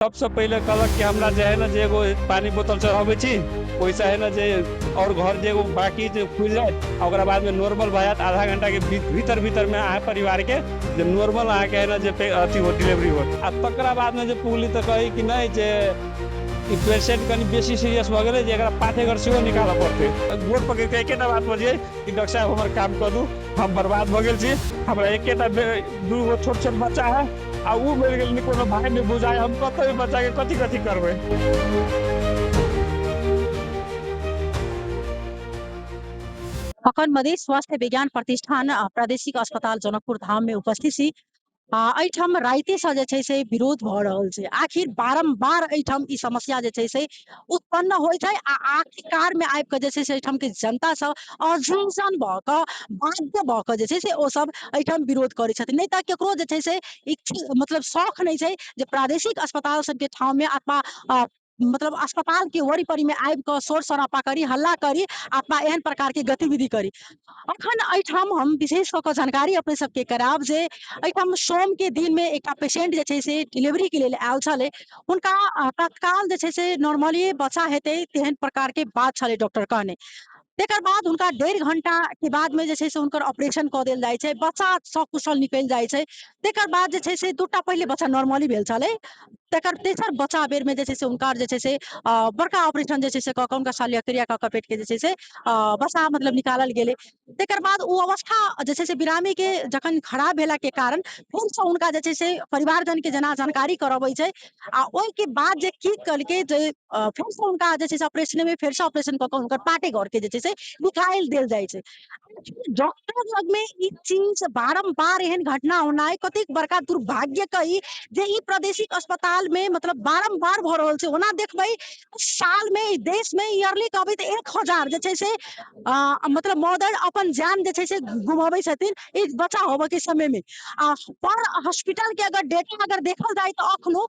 सबसे पहले कहलक कि हमरा जे है ना जे एगो पानी बोतल चढ़ावे छी वैसा है ना जे और घर जे एगो बाकी जे खुल जाए और बाद में नॉर्मल भैया आधा घंटा के भीतर भीतर में अहाँ परिवार के जे नॉर्मल अहाँ के है ना जे अथी हो डिलीवरी हो आ तकरा बाद में जे पुगली तो कही कि नहीं जे पेशेंट कनी बेसी सीरियस भ गेलै जे एकरा पाठेघर सेहो निकालऽ पड़तै गोड़ पकड़ के एकेटा बात बजिए कि डॉक्टर साहब हमर काम कर दू हम बर्बाद भ गेल छी हमरा एकेटा दू गो छोट छोट बच्चा है आ उ मरि गेल नि कोनो भाई ने बुझाय हम कतै बच्चा के कथि कथि करबै। अखन मधेश स्वास्थ्य विज्ञान प्रतिष्ठान प्रादेशिक अस्पताल जनकपुर धाम में उपस्थित छी। एहिठाम राइते से जे छै से विरोध भ रहल छै। आखिर बारंबार एहिठाम ई समस्या जे छै से उत्पन्न होइ छै आ आखिरकार में आबि कऽ जे छै से एहिठाम के जनता सब अजेंशन भ कऽ बाध्य भ कऽ जे छै से ओ सब एहिठाम विरोध करै छथिन। नहीं तऽ केकरो जे छै से मतलब शौक नहीं छै जे प्रादेशिक अस्पताल सबके ठाव में अथवा मतलब अस्पताल के वरी परी में आबि कऽ शोर शरापा करी, हल्ला करी अथवा एहन प्रकार के गतिविधि करी। अखन एहिठाम हम विशेष कऽ कऽ जानकारी अपने सबके कराब जे एहिठाम सोम के दिन में एक पेशेंट जे छै से डिलीवरी के लेल आयल छलै। हुनका तत्काल जे छै से नॉर्मली बच्चा हेतै तेहन प्रकार के बात छलै डॉक्टर कहने। तेकर बाद हुनका 1.5 घंटा के बाद में जे छै से हुनकर ऑपरेशन कऽ देल जाइ छै, बच्चा सकुशल निकलि जाइ छै। तेकर बाद जे छै से 2टा पहिले बच्चा नॉर्मली भेल छलै। तेकर तेसर बच्चा बेर में जे छै से हुनकर जे छै से बड़का ऑपरेशन जे छै से कऽ कऽ हुनका शल्यक्रिया कऽ कऽ पेट के जे छै से बच्चा मतलब निकालल गेलै। तेकर बाद ओ अवस्था जे छै से बिरामी के जखन खराब भेला के कारण फिर से हुनका जे छै से परिवारजन के जेना जानकारी करबै छै आ ओहि के बाद जे की कलकै जे फिर से हुनका जे छै से ऑपरेशन में फिर से ऑपरेशन कऽ कऽ हुनकर पाटे घर के जे छै से निकालि देल जाइ छै। डॉक्टर लग में ई चीज बारंबार एहन घटना होनाइ कतेक बड़का दुर्भाग्य कही जे ई प्रादेशिक अस्पताल में मतलब बारंबार भ रहल छै। ओना देखबै साल में देश में ईयरली कहबै तऽ 1000 जे छै से मतलब मदर अपन जान जे छै से गुमाबै छथिन ई बच्चा होबे के समय में। पर हॉस्पिटल के अगर डेटा अगर देखल जाए तो अखनो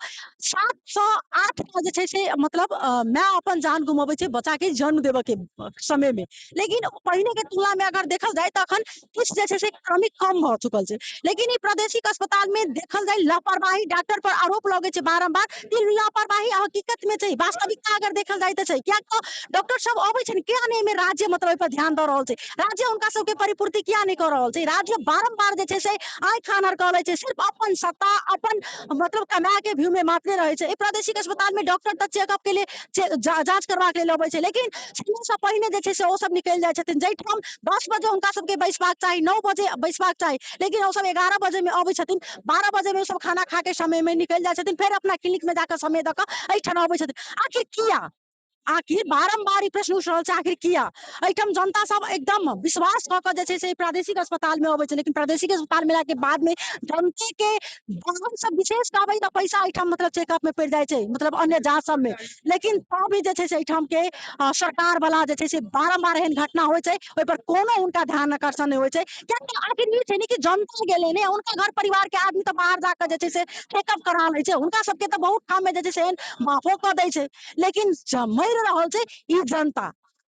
708 का जे छै से मतलब माय अपन जान गुमाबै छै बच्चा के जन्म देबे के समय में। लेकिन पहिने के तुलना में अगर देखल जाए तो अखन कुछ जे छै से क्रमिक कम भ चुकल छै। लेकिन ई प्रादेशिक अस्पताल में देखल जाए लापरवाही डॉक्टर पर आरोप लगे छै बारंबार। ई लापरवाही हकीकत में छै, वास्तविकता अगर देखल जाए तो छै। किया तो डॉक्टर सब अबै छै किया नहीं में राज्य मतलब एहि पर ध्यान द रहल छै, राज्य उनका सबके परिपूर्ति किया नहीं कर रहल छै। राज्य बारंबार जे छै से आइ खानर कह लै छै, सिर्फ अपन सत्ता अपन मतलब कमाए के व्यू में मात्र रहे छै। प्रादेशिक अस्पताल में डॉक्टर तक चेकअप के लिए जांच करबाक लेल अबै छै, लेकिन समय से पहिने जे छै से ओ सब निकलि जाइ छथिन। जैठाम 10 बजे हुनका सबके बैसबाक चाही, 9 बजे बैसबाक चाही, लेकिन ओ सब 11 बजे में अबै छथिन। 12 बजे में ओ सब खाना खा के समय में निकलि जाइ छथिन, फिर अपना क्लिनिक में जाकर समय दऽ कऽ एहिठाम अबै छथिन। आखिर किया? आखिर बारंबार ई प्रश्न उठ रहल छै आखिर किया? एहिठाम जनता सब एकदम विश्वास कऽ कऽ जे छै से प्रादेशिक अस्पताल में अबै छै, लेकिन प्रादेशिक अस्पताल मिला के बाद में जनता के बाहर सब विशेष कहबै तऽ पैसा एहिठाम मतलब चेकअप में पड़ि जाइ छै, मतलब अन्य जांच सब में। लेकिन तब भी जे छै से एहिठाम के सरकार वाला जे छै से बारंबार एहन घटना होइ छै, ओहि पर कोनो उनका ध्यान आकर्षण नहीं होइ छै। कियाकि आखिर ई छै ने कि जनता गेलै ने उनका घर परिवार के आदमी तऽ बाहर जाकर जे छै से चेकअप करा लै छै, हुनका सबके तऽ बहुत ठाम में जे छै से एहन माफो कऽ दै छै। लेकिन मरि रहल छै ई जनता।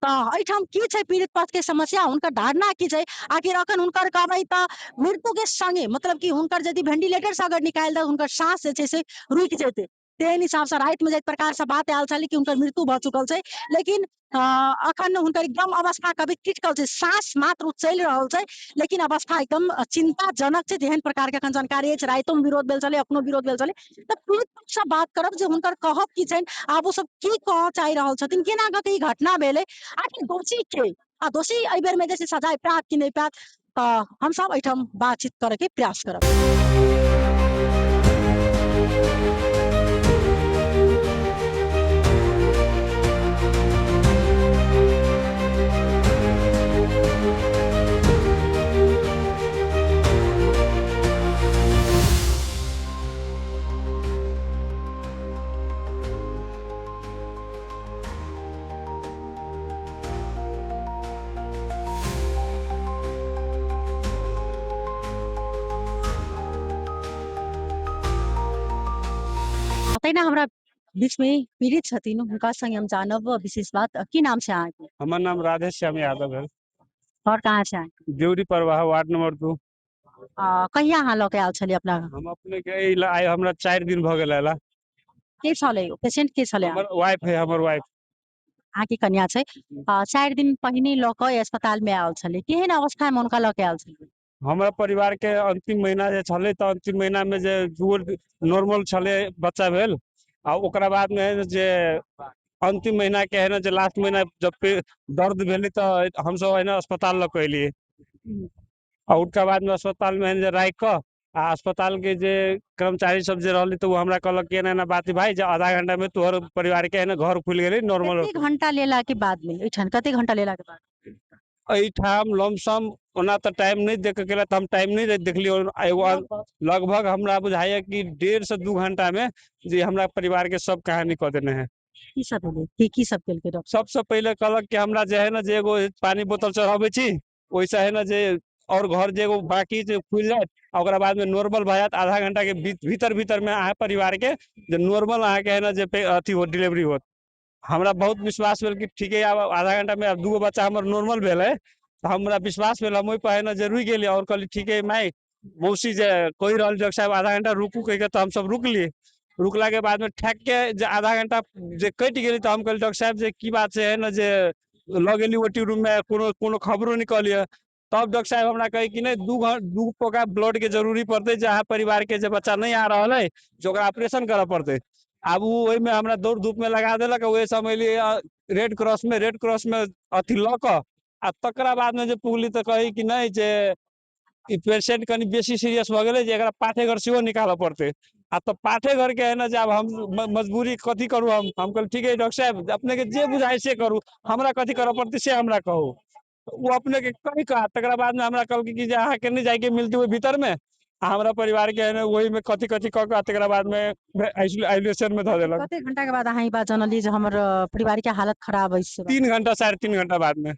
तऽ एहिठाम की छै पीड़ित पक्ष के समस्या, हुनकर धारणा की छै? आखिर अखन हुनकर कहबै तऽ मृत्यु के संगे मतलब कि हुनकर यदि वेंटिलेटर से अगर निकालि दे हुनकर सांस जे छै से रुकि जेतै। तेहन हिसाब से राति में जे प्रकार से बात आयल छलै कि हुनकर मृत्यु भऽ चुकल छै, लेकिन अखन हुनकर एकदम अवस्था कभी क्रिटिकल छै, सांस मात्र चलि रहल छै, लेकिन अवस्था एकदम चिंताजनक छै। जेहन प्रकार के अखन जानकारी अछि, राइतो में विरोध भेल छलै, अखनो विरोध भेल छलै। तऽ पीड़ित पक्ष से बात करब जे हुनकर कहब की छनि, आब ओ सब की कहऽ चाहि रहल छथिन, केना कऽ के ई घटना भेलै, आखिर दोषी के आ दोषी एहि बेर में जे छै सजाए पायत कि नहीं पायत, तऽ हम सब एहिठाम बातचीत करे के प्रयास करब। तहिना हमरा बीच में पीड़ित छथिन, हुनका संगे हम जानब विशेष बात। की नाम छै अहाँके? हमर नाम राधे श्याम यादव है, और कहाँ छै अहाँके? देवरी परवाह वार्ड नंबर 2। कहिया अहाँ लऽ के आयल छलियै अपना? हम अपने के आइ हमरा 4 दिन भ गेल अयला। के छलै पेशेंट के छलै हमर वाइफ है, हमर वाइफ। अहाँके कन्या छै 4 दिन पहिने लऽ कऽ अस्पताल में आयल छलै केहन अवस्था में हुनका लऽ के आयल छलै हमरा परिवार के अंतिम महीना जे छलै तऽ अंतिम महीना में जे दूगो नॉर्मल छलै बच्चा भेल, आ ओकरा बाद में जे अंतिम महीना के है ना जे लास्ट महीना जब पे दर्द भेलै तऽ हमसब है ना अस्पताल लऽ के एलियै, आ उसका बाद में अस्पताल में है ना जे राखि कऽ आ अस्पताल के जे कर्मचारी सब जे रहलै तऽ वो हमरा कहलक कि एना एना बात है भाई, जे आधा घंटा में तोहर परिवार के है ना घर खुल गेलै नॉर्मल। कते घंटा लेला के बाद में एठन कते घंटा लेला के बाद एहिठाम लमसम ओना तऽ टाइम नहीं देख के हम टाइम नहीं देखलियो, एगो लगभग हमरा बुझाइए कि 1.5 से 2 घंटा में जे हमरा परिवार के सब कहानी कह देने हैं। की सब भेलै की सब केलकै डॉक्टर सबसे पहले कहलक कि हमरा जे है ना जे एगो पानी बोतल चढ़ावे छी, वैसे है ना जे और घर जे एगो बाकी जे खुल जाए, ओकरा बाद में नॉर्मल भए जात, आधा घंटा के भीतर भीतर में अहाँ परिवार के जे नॉर्मल अहाँ के है ना जे अथी हो डिलीवरी होत। हमरा बहुत विश्वास भेल कि ठीक है, आब आधा घंटा में अब दूगो बच्चा हमर नॉर्मल भेल है, तो हमरा विश्वास भेल, हम ओहि पर है ना जरूर गेली और कहली ठीक है माई मौसी जे कोई रहल डॉक्टर साहब आधा घंटा रुकू कह के, तो हम सब रुकली। रुकला के बाद में ठेक के जे आधा घंटा जे कट गेली, तो हम कहली डॉक्टर साहब जे की बात से है ना जे लऽ गेली ओटी रूम में कोनो कोनो खबरो नहीं कहलिए। तब डॉक्टर साहब हमरा कहे कि नहीं दू पोका ब्लड के जरूरी पड़ते, जहाँ परिवार के जे बच्चा नहीं आ रहा है जो ऑपरेशन करऽ पड़ते। आब वो ओहि में हमरा दौड़ धूप में लगा देलक, वही समय रेड क्रॉस में अथी लऽ कऽ आ तकरा बाद में जे पुगली तऽ कही कि नहीं जे ई पेशेंट कनी बेसी सीरियस भऽ गेलै, जे एकरा पाठे घर सेहो निकालऽ पड़ते। आ तो पाठे घर के है ना जब हम मजबूरी कथी करू, हम कहल ठीक है डॉक्टर साहब अपने के जे बुझाई से करू, हमरा कथी करऽ पड़ते से हमरा कहू। वो अपने के कही कहा तकरा बाद में हमरा कहल कि जे अहाँ के नहीं जाके मिलती हुई भीतर में, हमरा परिवार के है ना वही में कथी कथी कह के तकरा बाद में आइसोलेशन में धऽ देलक। कते घंटा के बाद अहाँ ई बात जानली जे हमर परिवार के हालत खराब है से 3 घंटा 3.5 घंटा बाद में।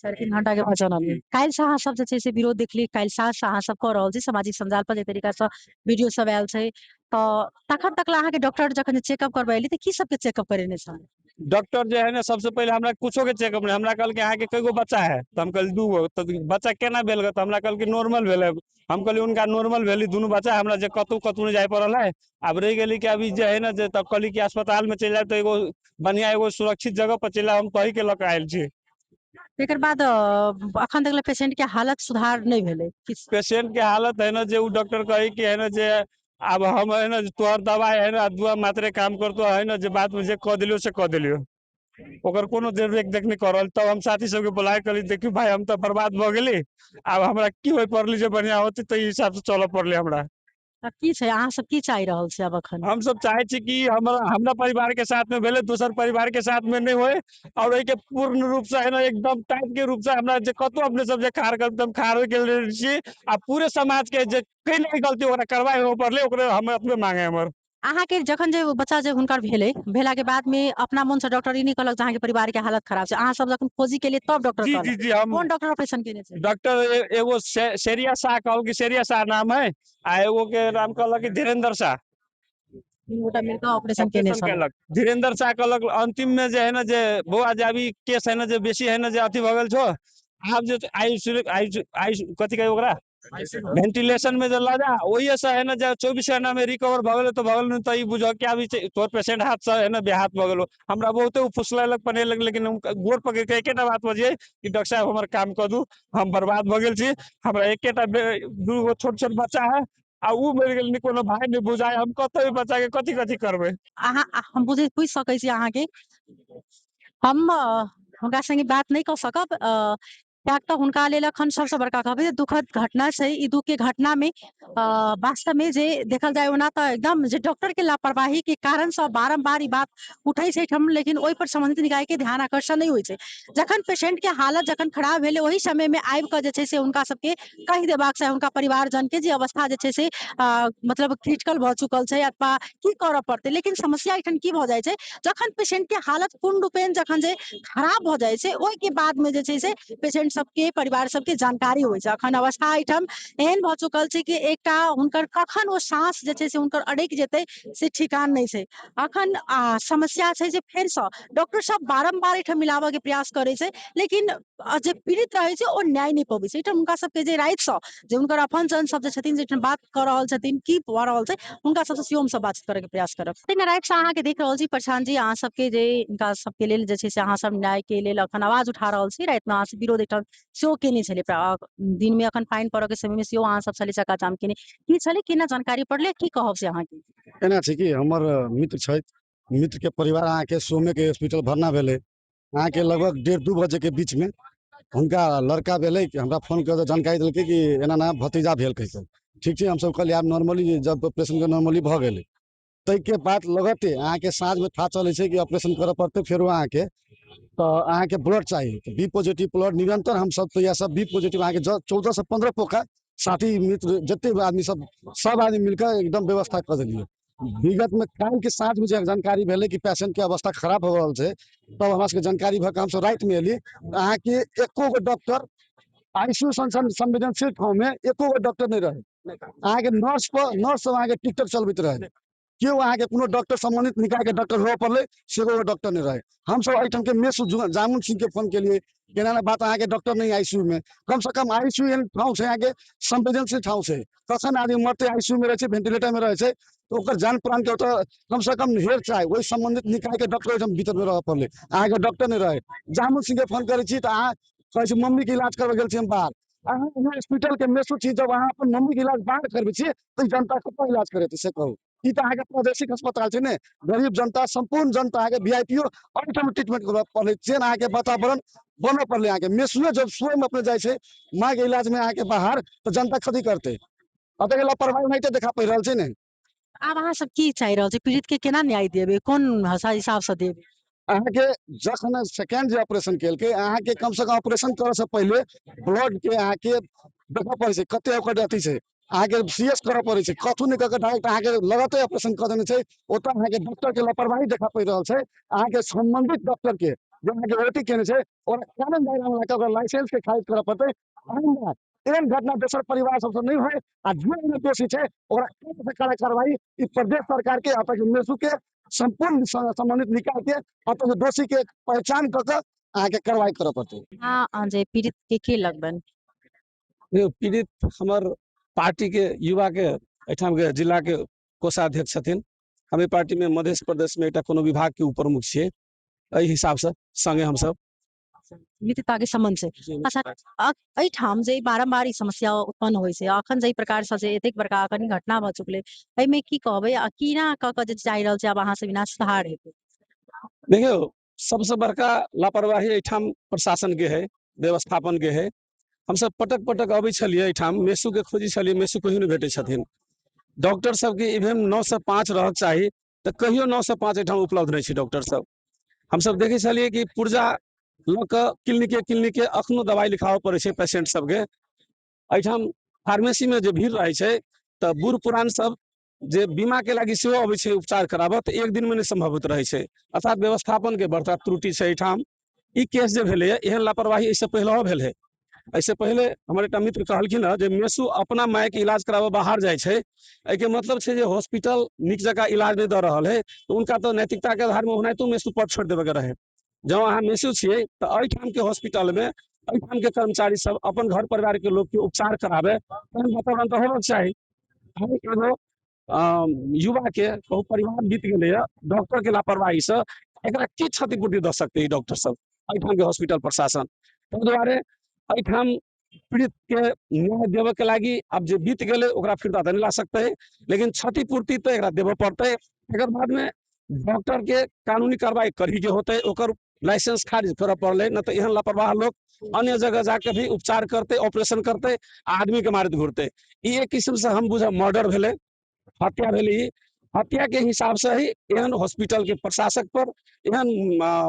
3.5 घंटा के बाद जानली काल्हि से अहाँ सब जे छै से विरोध देखली, काल्हि से अहाँ सब कऽ रहल छी सामाजिक संजाल पर जे तरीका से वीडियो सब आयल छै, तऽ तखन तक अहाँ के डॉक्टर जखन चेकअप करबेली तऽ की सब के चेकअप करेने छल डॉक्टर जो है ना सबसे पहले हमरा कुछो के चेकअप नहीं, हमरा कहल कि अहाँ के कईगो बच्चा है, तो हम कहल 2 गो, तो बच्चा केना भेल तो हमरा कहल कि नॉर्मल भेल है। हम कहली उनका नॉर्मल भेली दुनू बच्चा, हमरा जे कतौ कतौ नहीं जाय पड़ल है। अब रह गेली कि अभी जे है ना जे तब कहली कि अस्पताल में चल जाए तो एगो बढ़िया एगो सुरक्षित जगह पर चल जाए, हम तही के लऽ के आयल छी। एकर बाद अखन तक पेशेंट के हालत सुधार नहीं भेलै पेशेंट के हालत है ना जे डॉक्टर कही कि है ना जे अब हम है ना तोहर दवाई है ना दुआ मात्रे काम करतो है ना, जे बात में जे कह दिलियो से कह दिलियो, ओकर कोनो देख नहीं कर रहल। तब हम साथी सबके बुलाए कहली देखियो भाई हम तो बर्बाद भ गेली, अब हमरा की होय पड़ली जे बढ़िया होती तो हिसाब से चलऽ पड़ले हमरा। अब की छै अहाँ सब की चाहि रहल छी अब अखन हम सब चाहे छी कि हमरा परिवार के साथ में भेले दोसर परिवार के साथ में नहीं होए, और एके पूर्ण रूप से है ना एकदम टाइट के रूप से हमरा जे कतो अपने सब जे खार एकदम खार हो गेल छी, आ पूरे समाज के जे कहीं नहीं गलती ओकरा कार्रवाई हो पड़ले ओकरे हम अपने मांगे हमर। अहाँ के जखन जे बच्चा जे हुनकर भेलै भेला के बाद में अपना मन से डॉक्टर ई नहीं कहलक जे अहाँ के परिवार के हालत खराब छै, अहाँ सब जखन खोजी केलियै तब डॉक्टर जी जी कहलक जी हम कोन डॉक्टर ऑपरेशन केने छै डॉक्टर एगो शेरिया शाह कहल कि शेरिया शाह नाम है, आ एगो के नाम कहलक कि धीरेन्द्र शाह। 3 गोटा मिलकर ऑपरेशन केने ऑपरेशन छल कैलक धीरेन्द्र शाह कहलक अंतिम में जे है ना जे बौआ जे अभी केस है ना जे बेसी है ना जे अथी भऽ गेल छो, आब जे आयुष कथी कहे ओकरा वेंटिलेशन में जे लऽ जा, ओहिए से है ना जे 24 घंटा में रिकवर भऽ गेल तो भऽ गेल, नहीं तो ई बुझ कि अभी तोर पेशेंट हाथ से है ना बेहाथ भऽ गेलो। हमरा बहुते फुसलेलक पनेलक, लेकिन हम गोर पकड़ के एकेटा बात बजिए कि डॉक्टर साहब हमर काम कर दू, हम बर्बाद भऽ गेल छी, हमरा एकेटा 2 गो छोट छोट बच्चा है, आ ऊ मरि गेल नहीं कोनो भाई नहीं बुझाय, हम कतौ भी बच्चा के कथी कथी करबै। अहाँ हम पूछि सकै छी अहाँ के हम हुनका संगे बात नहीं कऽ सकब कियाक तऽ हुनका लेल एखन सबसँ बड़का कहबै जे दुखद घटना छै, ई दुख के घटना में वास्तव में जे देखल जाय ओना तऽ एकदम जे डॉक्टर के लापरवाही के कारण से बारम्बार ई बात उठै छै ठम, लेकिन ओहि पर संबंधित निकाय के ध्यान आकर्षण नहीं होइ छै। जखन पेशेंट के हालत जखन खराब भेलै ओहि समय में आबि कऽ जे छै से हुनका सबके कहि देबाक चाही हुनका परिवारजन के जे अवस्था जे छै से मतलब क्रिटिकल भऽ चुकल छै अथवा की करऽ पड़तै, लेकिन समस्या एठन की भऽ जाइ छै जखन पेशेंट के हालत पूर्ण रूपेण जखन जे खराब भऽ जाइ छै ओहि के बाद में जे छै से पेशेंट पेशेंट सबके परिवार सबके जानकारी होइ छै। अखन अवस्था एहिठाम एहन भऽ चुकल छै कि एकटा हुनकर कखन ओ साँस जे छै से हुनकर अड़कि जेतै से ठिकान नहि छै। अखन समस्या छै जे फेरसँ डॉक्टर सब बारम्बार एहिठाम मिलाबऽ के प्रयास करै छै, लेकिन जे पीड़ित रहै छै ओ न्याय नहि पबै छै। एहिठाम हुनका सबके जे राइटसँ जे हुनकर अपनजन सब जे छथिन जे एहिठाम बात कऽ रहल छथिन की भऽ रहल छै, हुनका सबसँ सेहो हमसब बातचीत करैके प्रयास करब। लेकिन राइटसँ अहाँके देख रहल छी प्रशांत जी, अहाँ सबके जे हिनका सबके लेल जे छै से अहाँ सब न्यायके लेल अखन आवाज उठा रहल छी। रातिमे अहाँ सब विरोध एकटा सेहो केने छलै, दिनमे अखन पानि पड़ऽ के समयमे सेहो अहाँ सब छलै चक्काजाम केने, की छलै केना जानकारी पड़लै, की कहब से अहाँके? एना छै कि हमर मित्र छथि, मित्रके परिवार अहाँके सोमेके हॉस्पिटल भरना भेलै अहाँके लगभग 1:30-2 बजेके बीचमे। हुनका लड़का भेलै कि हमरा फोन कऽ जानकारी देलकै कि एना ना भतीजा भेल कहिके। ठीक छै, हमसब कहलिए आब नॉर्मली जब ऑपरेशनके नॉर्मली भऽ गेलै ताहिके बाद लगते अहाँके साँझमे था चलै छै कि ऑपरेशन करऽ पड़तै। फेरो अहाँके तऽ अहाँके ब्लड चाही, बी पॉजिटिव ब्लड निरंतर हमसब तो यह सब बी पॉजिटिव अहाँके 14 से 15 पोखा साथी मित्र जते आदमी सब आदमी मिलकर एकदम व्यवस्था कऽ देलिए। विगत में काल के साँझ में जानकारी भेलै कि पेशेंट के अवस्था खराब हो रहल छै, तब हमरा सबके जानकारी भऽ कऽ हमसब राति में एली। अहाँके एको गो डॉक्टर आईसीयू संवेदनशील ठाव में एको गो डॉक्टर नहीं रहे। अहाँके नर्स सब अहाँके टिकटॉक चलबैत रहे, केओ अहाँके कोनो डॉक्टर सम्बन्धित निकाय के डॉक्टर होबऽ पड़लै सेहो डॉक्टर नहीं रहे। हमसब एहिठाम के मेसू जामुन सिंह के फोन केलिए, केना ना बात अहाँके डॉक्टर नहीं आईसीयू में, कम से कम आईसीयू एहन ठाव छै अहाँके संवेदनशील ठाव छै, कखन आदमी मरते आईसीयू में रहे छै, वेंटिलेटर में रहे छै, तो ओकर जान प्राण के ओतऽ कम से कम हेर चाहे वही संबंधित निकाय के डॉक्टर एकदम भीतर में रह पड़ले, अहाँके डॉक्टर नहीं रहे। जामुन सिंह के फोन करे छी तो अहाँ कहे छी मम्मी के इलाज करबे गेल छी हम बाहर। अहाँ हॉस्पिटल के मेसू छी, जब अहाँ अपन मम्मी के इलाज बाहर करबे छी तो जनता कतऽ इलाज करेते से कहू। ई तो अहाँके प्रादेशिक अस्पताल छै ने, गरीब जनता संपूर्ण जनता अहाँके वीआईपीओ ओहिठाम ट्रीटमेंट करबऽ पड़ले छै। अहाँके वातावरण बनऽ पड़ले, अहाँके मेसुए जब स्वयं अपने जाइ छै माँ के इलाज में अहाँके बाहर तो जनता कथी करते। अतः लापरवाही नहीं देखा पड़ रहल छै ने। आब अहाँ सब की चाहि रहल छी, पीड़ित के केना न्याय देबै, कोन हिसाब से देबै? अहाँके जखन सेकेंड जे ऑपरेशन केलकै अहाँके कम से कम ऑपरेशन करे से पहले ब्लड के अहाँके देखऽ पड़े छै कते ओकर अथी छै, अहाँके सीएस करऽ पड़े छै, कथू नहीं करके डायरेक्ट अहाँके लगते ऑपरेशन कर देने छै। ओतऽ अहाँके डॉक्टर के लापरवाही देखा पड़ रहल छै। अहाँके संबंधित डॉक्टर के जो अहाँके ओटी केने छै और कानून दायरा में लाकर लाइसेंस के खारिज करऽ पड़तै। आइंदा एहन घटना दोसर परिवार सबसे नहीं होय, आ जो एहिमे दोषी छै ओकरा कड़ा से कड़ा कार्रवाई ई प्रदेश सरकार के अतः मेसू के संपूर्ण संबंधित निकाय के अतः दोषी के पहचान कऽ के अहाँके कार्रवाई करऽ पड़तै। हाँ, जे पीड़ित के लगबन पीड़ित हमर पार्टी के युवा के एठाम के जिला के कोषाध्यक्ष छथिन। हम पार्टी में मध्य प्रदेश में एकटा कोनो विभाग के प्रमुख छियै, एहि हिसाब से संगे हम सब मित्रता के संबंध से। अच्छा, एहिठाम जे बारम्बार ई समस्या उत्पन्न होइ छै, अखन जे प्रकार से जे एतेक बड़का अखन घटना भऽ चुकलै, एहिमे की कहबै आ कीना कऽ के जे चाहि रहल छै आब अहाँ से बिना सुधार हेतै? देखियो सबसे बड़का लापरवाही एठाम प्रशासन के है, व्यवस्थापन के है। हम सब पटक पटक अबै छलियै एठाम, मेसू के खोजी छलियै, मेसू कहियो नहीं भेटै छथिन। डॉक्टर सबके इवेम 9 से 5 रहक चाही तऽ कहियो 9 से 5 एठाम उपलब्ध नहीं छै डॉक्टर सब। हम सब देखे छलियै कि पुर्जा लऽ कऽ क्लिनिके अखनो दवाई लिखाबऽ पड़े छै पेशेंट सबके। एठाम फार्मेसी में जे भीड़ रहे छै तऽ बूढ़ पुरान सब जे बीमा के लागी सेहो अबै छै उपचार कराबऽ तऽ एक दिन में नहीं संभव होइत रहे छै, अर्थात व्यवस्थापन के बड़का त्रुटि छै एठाम। ई केस जे भेलै एहन लापरवाही इससे पहले भेल है। ऐसे पहले हमर एकटा मित्र कहलखिन हँ जे मेसू अपना माय के इलाज कराबऽ बाहर जाइ छै, एहिके मतलब छै जे हॉस्पिटल नीक जकाँ इलाज नहीं दऽ रहल है, तो उनका तो नैतिकता के आधार में ओनाहितो मेसू पर छोड़ देवे के रहे। जब अहाँ मेसू छियै तऽ एहिठाम के हॉस्पिटल में एहिठाम के कर्मचारी सब अपन घर परिवार के लोग के उपचार कराबे, तहन वातावरण तो होबक चाही। हम एगो युवा के बहु परिवार बीत गेलै है डॉक्टर के लापरवाही से, एकरा की क्षतिपूर्ति दऽ सकते डॉक्टर सब, एहिठाम के हॉस्पिटल प्रशासन। ताहि दुआरे एहिठाम पीड़ित के न्याय देवे के लागी अब जे बीत गेलै ओकरा फिरता तऽ नहीं ला सकते है, लेकिन क्षतिपूर्ति तो एकरा देवे पड़तै। एकर बाद में डॉक्टर के कानूनी कार्रवाई करही के होते, ओकर लाइसेंस खारिज करऽ पड़ले, न तो एहन लापरवाह लोग अन्य जगह जाके भी उपचार करते, ऑपरेशन करते, आदमी के मारैत घूरते। ई एक किस्म से हम बुझब मर्डर भेलै, हत्या भेलै। हत्या के हिसाब से ही एहन हॉस्पिटल के प्रशासक पर, एहन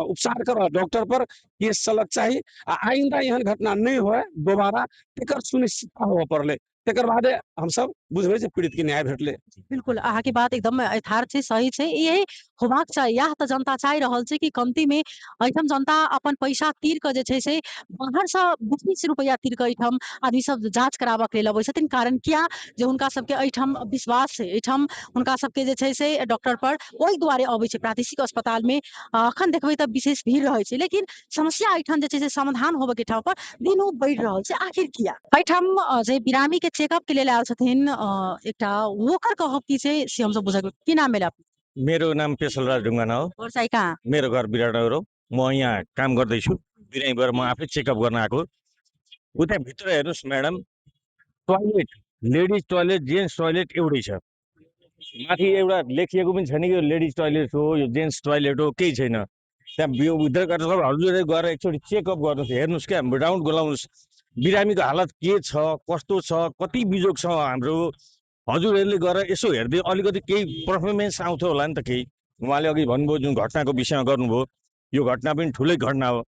उपचार कर डॉक्टर पर केस चलक चाही। आ आइंदा एहन घटना नहीं होए दोबारा, तेकर सुनिश्चितता होबऽ पड़ले, तेकर बादे हम सब बुझबै छै पीड़ित के न्याय भेटले। बिल्कुल अहाँ के बात एकदम यथार्थ छै, सही छै। यही होबाक चाही, यह त जनता चाहि रहल छै कि कमती में एहिठाम जनता अपन पैसा तीर के जे छै से बाहर से 20-20 रुपया तीर के एहिठाम आदमी सब जांच कराबऽ के लेल अबै छथिन। कारण किया जे हुनका सबके एहिठाम विश्वास छै, एहिठाम हुनका सबके जे छै से डॉक्टर पर ओहि दुआरे अबै छै। प्रादेशिक अस्पताल में अखन देखबै तऽ विशेष भीड़ रहै छै, लेकिन समस्या एहिठाम जे छै से समाधान होबऽ के ठाउँ पर दिनो बढ़ि रहल छै। आखिर किया एहिठाम जे बिरामी के चेकअप के लेल आयल छथिन एकटा ओकर कहब की छै से हम सब बुझब। की नाम भेल आफ्नो? मेरो नाम पेशलराज ढुङ्गाना हो। और चाहिँ कहाँ? मेरो घर विराटनगर हो। म यहाँ काम गर्दैछु। बिरामीबाट म आफै चेकअप गर्न आएको। उता भित्र हेर्नुहोस् madam, toilet, ladies toilet, gents toilet एउटै छ। माथि एउटा लेखिएको पनि छैन कि यो लेडिज टोयलेट हो, यो जेन्ट्स टोयलेट हो, केही छैन। त्यहाँ भित्र गएर सब हजुरले गएर एकचोटि चेकअप गर्नुहोस्, हेर्नुहोस् क्या, राउन्ड गलाउनुहोस् बिरामीको हालत के छ, कस्तो छ, कति बिजोग छ हाम्रो। हजुरहरूले गएर यसो हेर्दै अलिकति केही पर्फर्मेन्स आउँथ्यो होला नि त केही। उहाँले अघि भन्नुभयो जुन घटनाको विषयमा गर्नुभयो, यो घटना पनि ठुलै घटना हो।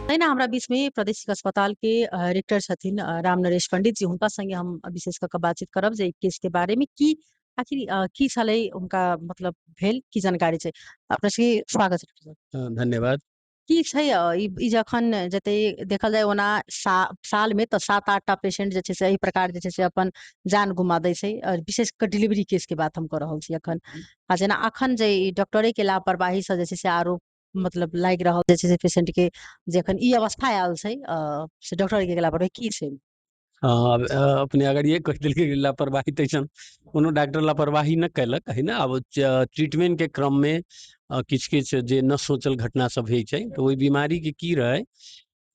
नहीं ना हमरा बीच में प्रादेशिक अस्पताल के रेक्टर छथिन राम नरेश पंडित जी, हुनका संगे हम विशेष कऽ बातचीत करब जे केस के बारे में की आखिर की छलै उनका मतलब भेल की जानकारी छै। अपना सबके स्वागत छै। धन्यवाद। की छै ई जखन जते देखल जाय ओना साल में तो 7-8 टा पेशेंट जे छै से एही प्रकार जे छै से अपन जान गुमा दै छै, और विशेष कर डिलीवरी केस के बात हम कर रहल छी अखन। आ जेना अखन जे ई डॉक्टरे के लापरवाही से जे छै से आरोप मतलब लागि रहल जे छै से पेशेंट के जखन ई अवस्था आयल छै से डॉक्टर के लापरवाही की छै? हाँ, अपने अगर ये कह देलकै लापरवाही तैसन कोनो डॉक्टर लापरवाही न कैलक है ना। अब ट्रीटमेंट के क्रम में किछ किछ जे न सोचल घटना सब होइ छै, तो ओहि बीमारी के की रहे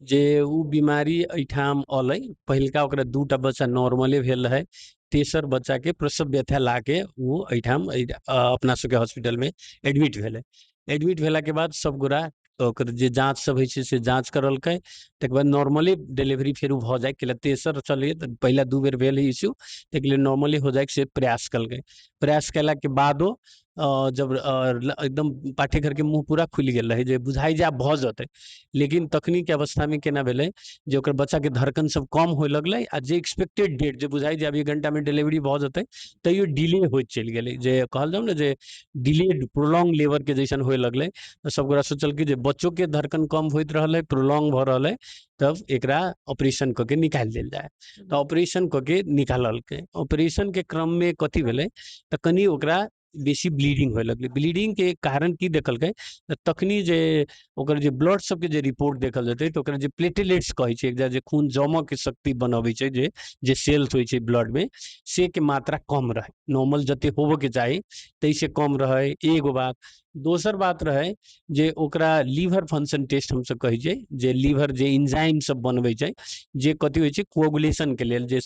जे उ बीमारी एठाम अलै। पहिलका ओकरा 2टा बच्चा नॉर्मले भेल रहे, तेसर बच्चा के प्रसव व्यथा लाके वो एठाम अपना सबके हॉस्पिटल में एडमिट भेलै। एडमिट भेला के बाद सब गोरा ओकर जे जांच सब होइ छै से जांच करलकै, तकर बाद नॉर्मली डिलीवरी फेर भऽ जाए के तेसर चलिए तऽ पहला 2 बेर भेल इश्यू, ताहि लिए नॉर्मली हो जाए से प्रयास कलकै। प्रयास केला के बादो जब एकदम पाठेघर के मुंह पूरा खुलि गेल रहे जे बुझाइ जे आब भऽ जेतै, लेकिन तखनी के अवस्था में केना भेलै जे ओकर बच्चा के धड़कन सब कम होय लगलै, आ जे एक्सपेक्टेड डेट जे बुझाइ जे अब 1 घंटा में डिलीवरी भऽ जेतै तैयो डिले होइत चलि गेलै। जे कहल जाउ ने जे डिलेड प्रोलॉन्ग लेबर के जैसन होय लगलै। सब गोरा सोचलकै जे बच्चों के धड़कन कम होइत रहलै, प्रोलॉन्ग भऽ रहलै, तब एकरा ऑपरेशन कऽ के निकालि देल जाए। तऽ ऑपरेशन कऽ के निकाललकै। ऑपरेशन के क्रम में कथी भेलै तऽ कनी ओकरा बेसी ब्लीडिंग होय लगलै। ब्लीडिंग के कारण की देखलकै तऽ तखनी जे ओकर जे ब्लड सबके जे रिपोर्ट देखल जेतै तऽ ओकर जे प्लेटलेट्स कहै छै, एकरा जे खून जमऽ के शक्ति बनबै छै, जे सेल्स होइ छै ब्लड में, से के मात्रा कम रहे। नॉर्मल जते होबो के चाही तै से कम रहे, एगो बात। दोसर बात रहे जे ओकरा लीवर फंक्शन टेस्ट हम सब कहै छै, जे लीवर जे एंजाइम सब बनबै छै, जे कथी होइ छै कोगुलेशन के लेल, जे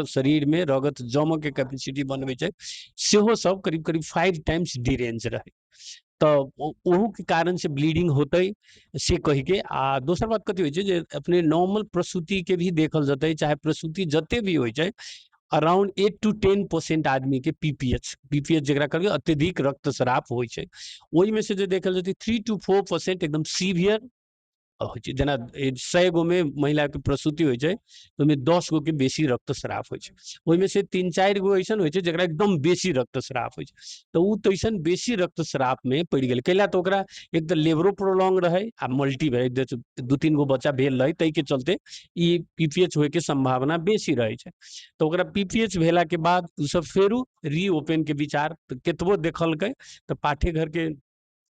शरीर में रगत जमऽ के कैपेसिटी बनबै छै, सेहो सब करीब करीब 5 टाइम्स डिरेंज रहे। तऽ ओहू के कारण से ब्लीडिंग होतै से कहि के। आ दोसर बात कथी होइ छै जे अपने नॉर्मल प्रसूति के भी देखल जेतै, चाहे प्रसूति जते भी होइ छै, अराउंड 8 to 10% आदमी के पीपीएच जेकरा कहल अत्यधिक रक्तस्राव होइ छै। ओहि में से जे देखल जेतै 3 to 4% एकदम सीवियर होइ छै। जेना 100 गो में महिला के प्रसूति होइ छै, ओहिमे 10 गो के बेसी रक्तस्राव होइ छै। ओहि में से 3-4 गो ऐसन होइ छै जेकरा एकदम बेसी रक्तस्राव होइ छै। तऽ उ तैसन बेसी रक्तस्राव में पड़ि गेल, कैला तऽ ओकरा एक तऽ लेबरो प्रोलॉन्ग रहे आ मल्टी भेल, 2-3 गो बच्चा भेल रहे, ताहि के चलते ई पीपीएच होय के संभावना बेसी रहे छै। तो ओकरा पीपीएच भेला के बाद उ सब फेरू रीओपन के विचार केतबो देखलकै तऽ पाठेघर के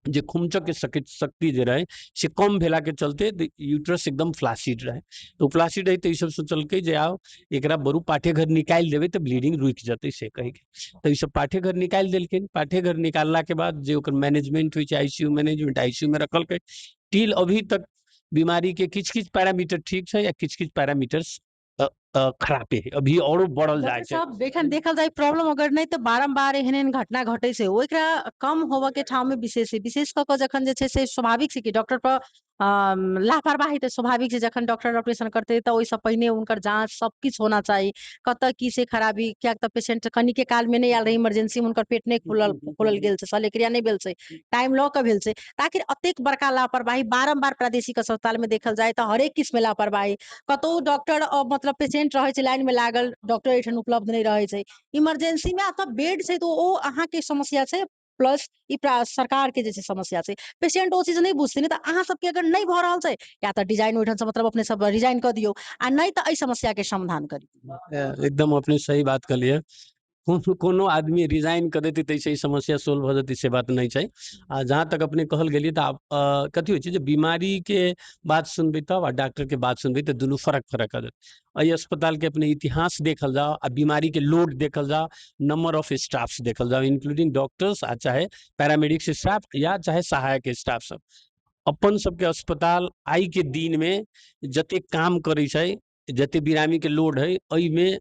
जे खुमचक के शक्ति जे रहे से कम भेला के चलते यूट्रस एकदम फ्लासिड रहे। तो फ्लासिड रहे तो ई सब सोचलकै जे आओ एकरा बरू पाठेघर निकालि देबै तऽ ब्लीडिंग रुकि जेतै से कहि के। तो ई सब पाठेघर निकालि देलखिन। पाठेघर निकालला के बाद जे ओकर मैनेजमेंट होइ छै, आईसीयू मैनेजमेंट, आईसीयू में रखलकै। टिल अभी तक बीमारी के किछ-किछ पैरामीटर ठीक छै, या किछ-किछ पैरामीटर्स खराबे है, अभी औरो बढ़ल जाय डॉक्टर छै। साहब एखन देखल जाय प्रॉब्लम अगर नहीं तो बारंबार एहन घटना घटे छै, ओकरा कम होबऽ के ठाम में विशेष कऽ के जखन जे छै से स्वाभाविक छै कि डॉक्टर पर लापरवाही तो स्वाभाविक छै, जखन डॉक्टर ऑपरेशन करते तो ओहिसँ पहिने हुनकर जाँच सब किछु होना चाही, कतऽ की से खराबी, कियाक तऽ पेशेंट कनिके काल में नहीं आयल रहे इमरजेंसी में, हुनकर पेट नहीं खोलल गेल छै, शल्यक्रिया नहीं भेल छै, टाइम लऽ के भेल छै, ताकि अतेक बड़का लापरवाही बारम्बार प्रादेशिक अस्पताल में देखल जाए तो हरेक किस्म लापरवाही, कतौ डॉक्टर मतलब पेशेंट रहे छै लाइन में लागल, डॉक्टर एठन उपलब्ध नहीं रहे छै, इमरजेंसी में अतऽ बेड छै तो ओ अहाँ के समस्या छै, प्लस ई सरकार के जे छै समस्या छै, पेशेंट ओ चीज नहीं बुझते नहीं, तो अहाँ सबके अगर नहीं भऽ रहल छै, या तो डिजाइन ओहिठाम से मतलब अपने सब रिजाइन कर दियो, आ नहीं तो एहि समस्या के समाधान करियो। एकदम अपने सही बात कहलिए। कोनो आदमी रिजाइन कर देते तैसे ही समस्या सोल्व हो जाती, से बात नहीं छै। आ जहाँ तक अपने कहल गेलिए तो आप कथी होइ छै जे बीमारी के बात सुनबै तब आ डॉक्टर के बात सुनबै तो दुनू फरक फरक आ जात। अस्पताल के अपने इतिहास देखल जाओ आ बीमारी के लोड देखल जाओ, नंबर ऑफ स्टाफ्स देखल जाओ, इंक्लूडिंग डॉक्टर्स आ चाहे पैरामेडिक्स स्टाफ या चाहे सहायक स्टाफ सब। अपन सबके अस्पताल आई के दिन में जते काम करे छै, जते बिरामी के लोड है, एहि में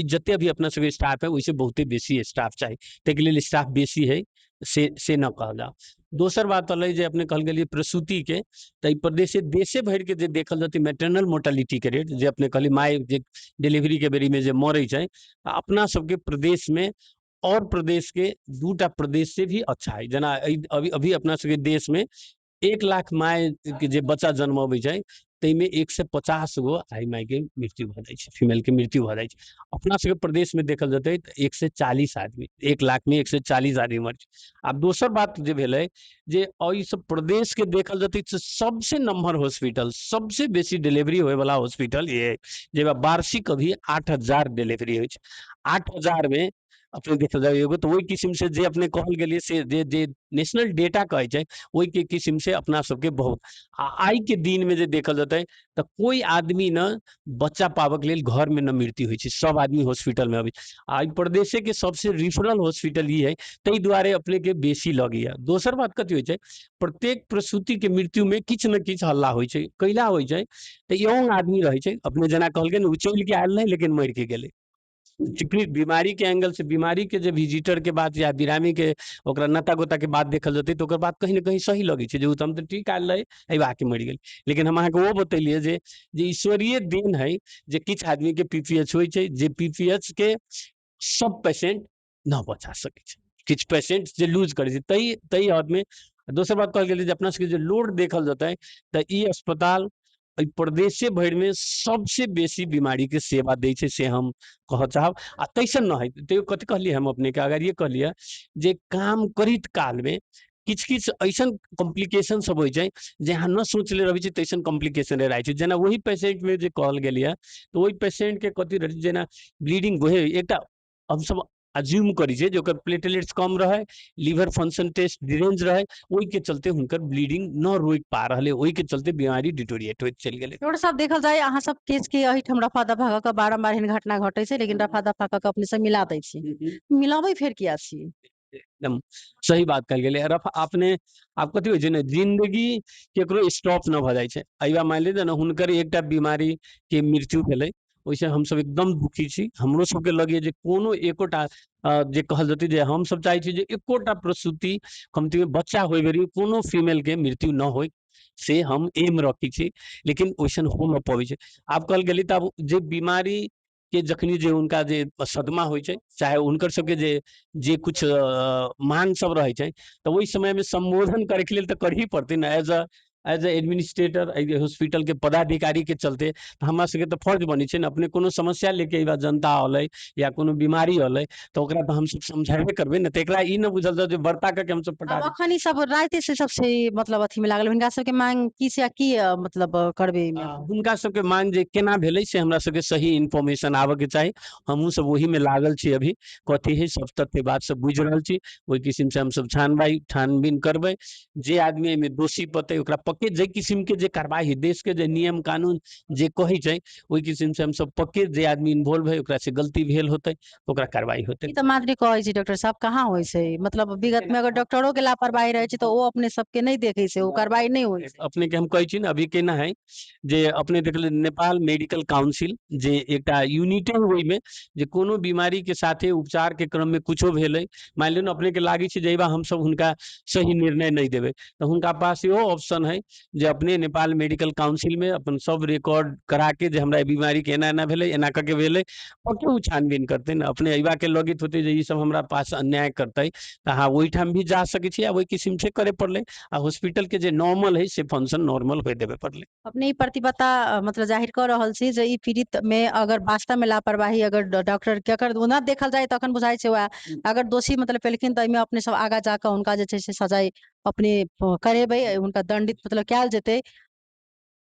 जते भी अपना सबके स्टाफ है वैसे बहुते बेसी स्टाफ चाहिए, ताहि लेल स्टाफ बेसी है से न कहल जाओ। दोसर बात अलै जे अपने कहल गेलिए प्रसूति के, तो प्रदेशे देशे भर के जे देखल जाती मैटरनल मोर्टालिटी के रेट, जे अपने कहली माय जे डिलीवरी के बेरी में जे मरे छै, अपना सबके प्रदेश में और प्रदेश के दूटा प्रदेश से भी अच्छा है। जना अभी अभी अपना सबके देश में 1 लाख माय के जे बच्चा जन्मबै छै, ताहिमे 150 गो आई माय के मृत्यु भ जाइ छै, फीमेल के मृत्यु भ जाइ छै। अपना सबके प्रदेश में देखल जेतै तऽ 140 आदमी, 1 लाख में 140 आदमी मर छै। आब दोसर बात जे भेलै जे एहि सब प्रदेश के देखल जेतै तऽ सबसे नम्हर हॉस्पिटल, सबसे बेसी डिलीवरी होय वाला हॉस्पिटल ये, जेमे वार्षिक अभी 8000 डिलीवरी होइ छै। 8000 में अपने देखल जाए एगो तो वही किस्म से जे अपने कहल गेलिए से जे नेशनल डेटा कहै छै, वही के किस्म से अपना सबके बहुत आई के दिन में जे देखल जेतै तऽ कोई आदमी न बच्चा पाबक लेल घर में न मृत्यु होइ छै, सब आदमी हॉस्पिटल में अबै। आ प्रदेशे के सबसे रिफरल हॉस्पिटल ई है, ताहि दुआरे अपने के बेसी लगैया। दोसर बात कथी होइ छै, प्रत्येक प्रसूति के मृत्यु में किछ न किछ हल्ला होइ छै, कैला होइ छै तऽ यंग आदमी रहे छै, अपने जना कहल गेल उचल के आयल नहीं लेकिन मर के गेले। चूंकि बीमारी के एंगल से, बीमारी के जे विजिटर के बात या बिरामी के ओकरा नता गोता के बात देखल जेतै तो ओकर बात कहीं न कहीं सही लगे छै, जे हम तो ठीक आयल रहे एहि आके मर गेल। लेकिन हम अहाँके वो बतेलिए जे ईश्वरीय देन है जे किछ आदमी के पीपीएच होइ छै, जे पीपीएच के सब पेशेंट न बचा सकै छै, किछ पेशेंट जे लूज करे छै, तई हद में। दोसर बात कहल गेल जे अपना सबके जे लोड देखल जेतै तऽ ई अस्पताल प्रदेशे भर में सबसे बेसी बीमारी के सेवा दै छै, से हम कह चाहब। आ तैसन न है तो कथी कहलिए हम अपने के, अगर ये कहलिए जे काम करित काल में किछ किछ ऐसन कॉम्प्लिकेशन सब होइ छै जे अहाँ न सोचले रहै छै, तैसन कॉम्प्लिकेशन रहै छै। जेना वही पेशेंट में जे कहल गेलिए तो वही पेशेंट के कथी रहै छै, जेना ब्लीडिंग होय, एकटा हम सब अज्यूम करी छै जे ओकर प्लेटलेट्स कम रहे, लीवर फंक्शन टेस्ट डिरेंज रहे, ओहि के चलते हुनकर ब्लीडिंग न रोक पा रहले, ओहि के चलते बीमारी डिटोरिएट होइत चल गेलै। डॉक्टर साहब देखल जाए अहाँ सब केस के एहिठाम रफा दफा कऽ के बारम्बार एहन घटना घटै छै, लेकिन रफा दफा कऽ के अपने सब मिला दै छी, मिलाबै फेर किया छी? एकदम सही बात कहल गेलै। रफा अपने आप कथी होइ छै ने, जिंदगी केकरो स्टॉप न भ जाइ छै। अइबा मान लीजिए ना हुनकर एकटा बीमारी के मृत्यु भेलै, ओइसे हम सब एकदम दुखी छी। हमरो सबके लगे जे कोनो एकोटा जे कहल जेतै जे हम सब चाहै छी जे एकोटा प्रसूति कमती में बच्चा होय बेरी कोनो फीमेल के मृत्यु न होय, से हम एम रखी छी, लेकिन ओइसन हो न पबै छै। आब कहल गेली तऽ आब जे बीमारी के जखनी जे हुनका जे सदमा होइ छै, चाहे हुनकर सबके जे कुछ मांग सब रहे छै, तो ओहि समय में संबोधन करे के लेल तो कर ही पड़ते ना, एज ए एडमिनिस्ट्रेटर हॉस्पिटल के पदाधिकारी के चलते हमरा सबके तो फर्ज बनी छै ना, अपने कोनो समस्या लेके अइबा जनता अलै या कोनो बीमारी अलै तो ओकरा तो हम सब समझाबे करबे ना, तो एकरा ई न बुझल जाओ जे बड़का के हम सब पटा अब दी। अखन ई सब राइते से सबसे मतलब अथी में लागल, हुनका सबके मांग की से की मतलब करबे एहिमे? हुनका सबके मांग जे केना भेलै से हमरा सबके सही इन्फॉर्मेशन आबे के चाही। हमहूँ सब वही में लागल छी अभी, कथी है सब तथ्य बात सब बुझ रहल छी, ओहि किस्म से हम सब छानबीन करबै। जे आदमी एहिमे दोषी पते ओकरा पक्के जे किस्म के जे कार्रवाई देश के जे नियम कानून जे कहै छै, ओहि किस्म से हम सब पक्के जे आदमी इन्वॉल्व है ओकरा से गलती भेल होते तो ओकरा कार्रवाई होते। ई तऽ मात्र कहै छै डॉक्टर साहब, कहाँ होइ छै? मतलब विगत में अगर डॉक्टरो के लापरवाही रहे छै तो वो अपने सबके नहीं देखे छै, वो कार्रवाई नहीं होइ छै। अपने के हम कहै छी ना अभी केना है जे अपने देखले नेपाल मेडिकल काउंसिल जे एकटा यूनिटे है, ओहि में जे कोनो बीमारी के साथे उपचार के क्रम में कुछो भेलै, मान लियो अपने के लागी छै जे हम सब हुनका सही निर्णय नहीं देबै, तो हुनका पास इहो ऑप्शन है है जे अपने नेपाल मेडिकल काउंसिल में अपन सब रिकॉर्ड करा के जे हमरा बीमारी के एना एना भेले एना करके भेले पक्के उ छानबीन करते न अपने अइबा के लगित होते जे ई सब हमरा पास अन्याय करते त हाँ वही ठाम भी जा सके छी आ वही किस्म से करे पड़ले आ हॉस्पिटल के जे नॉर्मल है से फंक्शन नॉर्मल होय देबे पड़ले। अपने ई प्रतिबद्धता मतलब जाहिर कर रहल छी जे ई पीड़ित में अगर वास्तव में लापरवाही अगर डॉक्टर के अगर ओना देखल जाए तखन बुझाइ छै वह अगर दोषी मतलब पेलखिन त एमे अपने सब आगा जाकर उनका जे छै से सजाए अपने करेबै उनका दंडित मतलब कैल जेतै।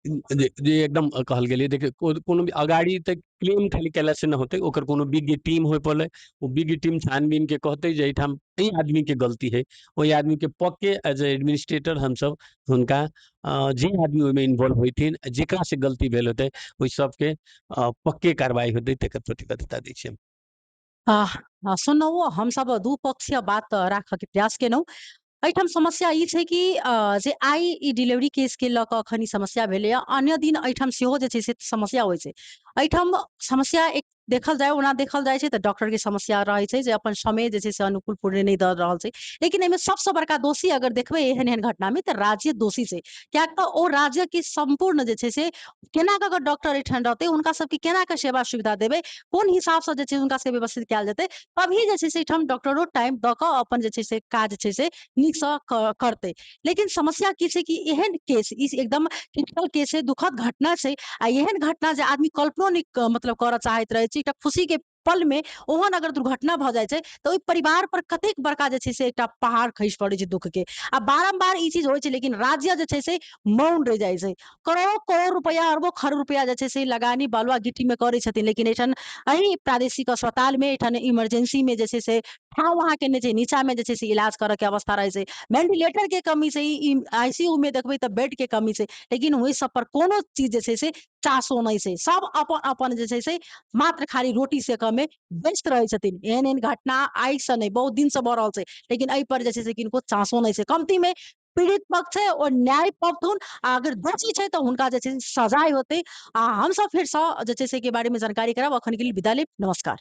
जे एकदम कहल गेलै देखिए कोनो भी अगाड़ी तक क्लेम खाली कैला से न होते ओकर कोनो बिग टीम होय पड़ले वो बिग टीम छानबीन के कहते जे एठाम ई आदमी के गलती है ओई आदमी के पक्के एज ए एडमिनिस्ट्रेटर हम सब हुनका जे आदमी ओइमे इन्वॉल्व होइथिन जेकरा से गलती भेल होते ओइ सब के पक्के कार्रवाई होते तेकर प्रतिबद्धता दै छियै। सुनौ हम सब दू पक्षीय बात राखऽ के प्रयास केलहुँ। एहिठाम समस्या ई छै कि जे आइ ई डिलीवरी केस के लऽ कऽ अखन ई समस्या भेलैया अन्य दिन एहिठाम सेहो जे छै से समस्या होइ छै। एहिठाम समस्या एक देखल जाय ओना देखल जाइ छै तऽ डॉक्टर के समस्या रहै छै जे अपन समय जे छै से अनुकूल पूर्ण नहि दऽ रहल छै। लेकिन एहिमे सबसँ बड़का दोषी अगर देखबै एहन एहन घटना में तऽ राज्य दोषी छै। कियाक तऽ ओ राज्य के संपूर्ण जे छै से केना कऽ अगर डॉक्टर एहिठाम रहतै हुनका सबके केना कऽ सेवा सुविधा देबै कोन हिसाबसँ जे छै हुनका सबके व्यवस्थित कयल जेतै तभी जे छै से एहिठाम डॉक्टरो टाइम दऽ कऽ अपन जे छै से काज छै से नीकसँ करतै। लेकिन समस्या की छै कि एहन केस ई एकदम क्रिटिकल केस छै दुखद घटना छै आ एहन घटना जे आदमी कल्पनो नहि मतलब करऽ चाहैत रहै छै एकटा खुशी के पल में ओहन अगर दुर्घटना भऽ जाइ छै तऽ ओहि परिवार पर कतेक बड़का जे छै से एकटा पहाड़ खसि पड़ै छै दुःख के। आ बारम्बार ई चीज होइ छै लेकिन राज्य जे छै से मौन रहि जाइ छै। करोड़ों करोड़ रुपया अरबों खरब रुपया जे छै से लगानी बालुआ गिट्टी में करै छथिन लेकिन एहिठाम एही प्रादेशिक अस्पताल में एहिठाम इमरजेंसी में जे छै से ठाव अहाँ के नहि छै नीचा में जे छै से इलाज करऽ के अवस्था रहै छै। वेंटिलेटर के कमी छै आईसीयू में देखबै तऽ बेड के कमी छै लेकिन ओहि सब पर कोनो चीज जे छै से चासो नहि छै। सब अपन अपन जे छै से मात्र खाली रोटी सेकऽ में व्यस्त रहै छथिन। एहन एहन घटना आइ से नहि बहुत दिन से भऽ रहल छै लेकिन एहि पर जे छै से किनको चासो नहि छै। कमती में पीड़ित पक्ष छै ओ न्याय पवथुन आ अगर दोषी छै तऽ हुनका जे छै से सजाए होतै। आ हम सब फिर से जे छै से के बारे में जानकारी करब अखन के लिए विदा लेब। नमस्कार।